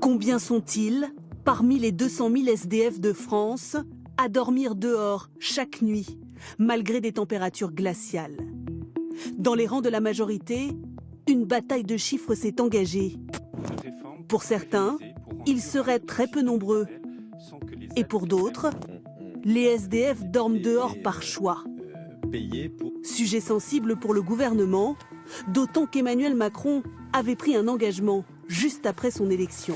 Combien sont-ils, parmi les 200 000 SDF de France, à dormir dehors chaque nuit, malgré des températures glaciales? Dans les rangs de la majorité, une bataille de chiffres s'est engagée. Pour certains, ils seraient très peu nombreux. Et pour d'autres, les SDF dorment dehors par choix. Sujet sensible pour le gouvernement, d'autant qu'Emmanuel Macron avait pris un engagement juste après son élection.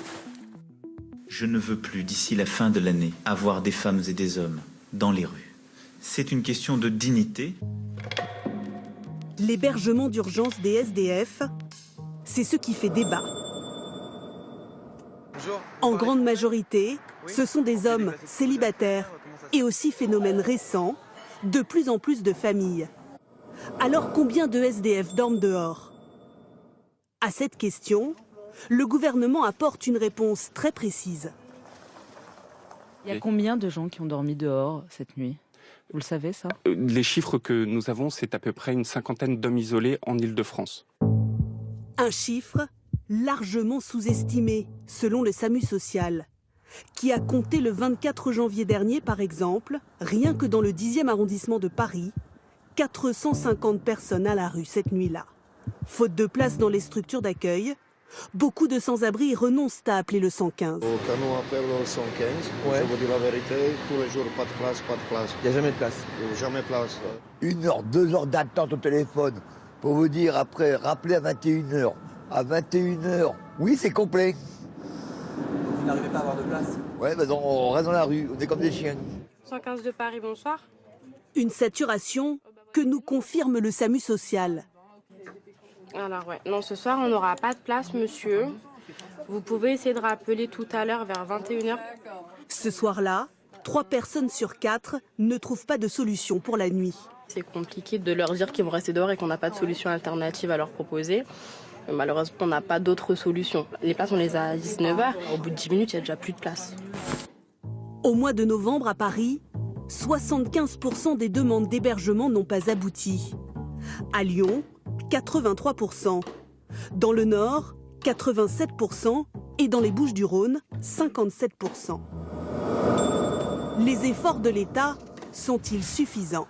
Je ne veux plus, d'ici la fin de l'année, avoir des femmes et des hommes dans les rues. C'est une question de dignité. L'hébergement d'urgence des SDF, c'est ce qui fait débat. En grande majorité, ce sont des hommes célibataires et aussi phénomène récent, de plus en plus de familles. Alors combien de SDF dorment dehors? À cette question, le gouvernement apporte une réponse très précise. Il y a combien de gens qui ont dormi dehors cette nuit? Vous le savez, ça? Les chiffres que nous avons, c'est à peu près une cinquantaine d'hommes isolés en Île-de-France. Un chiffre largement sous-estimé, selon le SAMU social, qui a compté le 24 janvier dernier, par exemple, rien que dans le 10e arrondissement de Paris, 450 personnes à la rue cette nuit-là. Faute de place dans les structures d'accueil, beaucoup de sans-abri renoncent à appeler le 115. Quand on appelle le 115, je vous dis la vérité, tous les jours, pas de place, pas de place. Il n'y a jamais de place. Jamais de place. 1 heure, 2 heures d'attente au téléphone pour vous dire après, rappelez à 21h. À 21h, oui, c'est complet. Vous n'arrivez pas à avoir de place? Ouais, mais on reste dans la rue, on est comme des chiens. 115 de Paris, bonsoir. Une saturation que nous confirme le SAMU social. Alors ouais, non, ce soir on n'aura pas de place, monsieur. Vous pouvez essayer de rappeler tout à l'heure vers 21h. Ce soir-là, 3 personnes sur 4 ne trouvent pas de solution pour la nuit. C'est compliqué de leur dire qu'ils vont rester dehors et qu'on n'a pas de solution alternative à leur proposer. Malheureusement, on n'a pas d'autre solution. Les places, on les a à 19h. Au bout de 10 minutes, il n'y a déjà plus de place. Au mois de novembre à Paris, 75% des demandes d'hébergement n'ont pas abouti. À Lyon, 83%. Dans le Nord, 87%. Et dans les Bouches-du-Rhône, 57%. Les efforts de l'État sont-ils suffisants?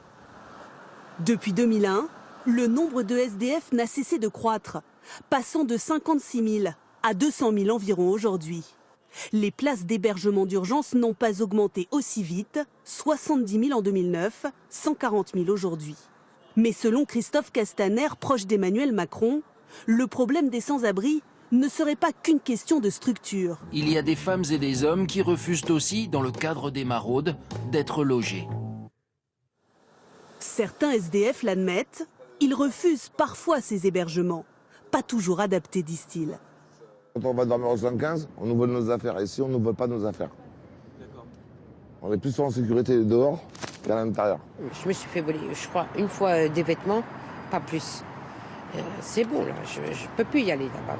Depuis 2001, le nombre de SDF n'a cessé de croître, passant de 56 000 à 200 000 environ aujourd'hui. Les places d'hébergement d'urgence n'ont pas augmenté aussi vite, 70 000 en 2009, 140 000 aujourd'hui. Mais selon Christophe Castaner, proche d'Emmanuel Macron, le problème des sans-abri ne serait pas qu'une question de structure. Il y a des femmes et des hommes qui refusent aussi, dans le cadre des maraudes, d'être logés. Certains SDF l'admettent, ils refusent parfois ces hébergements. Pas toujours adaptés, disent-ils. Quand on va dormir au 115, on nous vole nos affaires. Et si on ne nous vole pas nos affaires, on est plus en sécurité dehors qu'à l'intérieur. Je me suis fait voler, je crois, une fois des vêtements, pas plus. C'est bon, là, je ne peux plus y aller là-bas.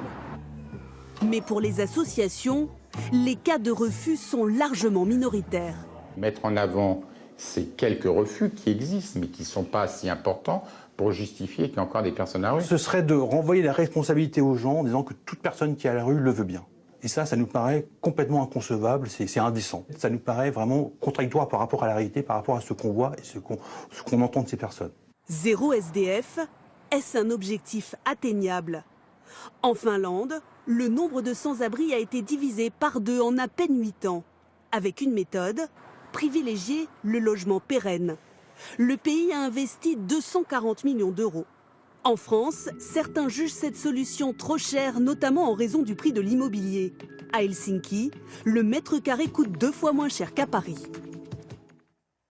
Mais pour les associations, les cas de refus sont largement minoritaires. Mettre en avant ces quelques refus qui existent, mais qui ne sont pas si importants pour justifier qu'il y a encore des personnes à la rue. Ce serait de renvoyer la responsabilité aux gens en disant que toute personne qui est à la rue le veut bien. Et ça nous paraît complètement inconcevable, c'est indécent. Ça nous paraît vraiment contradictoire par rapport à la réalité, par rapport à ce qu'on voit et ce qu'on entend de ces personnes. 0 SDF, est-ce un objectif atteignable? En Finlande, le nombre de sans-abri a été divisé par 2 en à peine 8 ans, avec une méthode, privilégier le logement pérenne. Le pays a investi 240 millions d'euros. En France, certains jugent cette solution trop chère, notamment en raison du prix de l'immobilier. À Helsinki, le mètre carré coûte 2 fois moins cher qu'à Paris.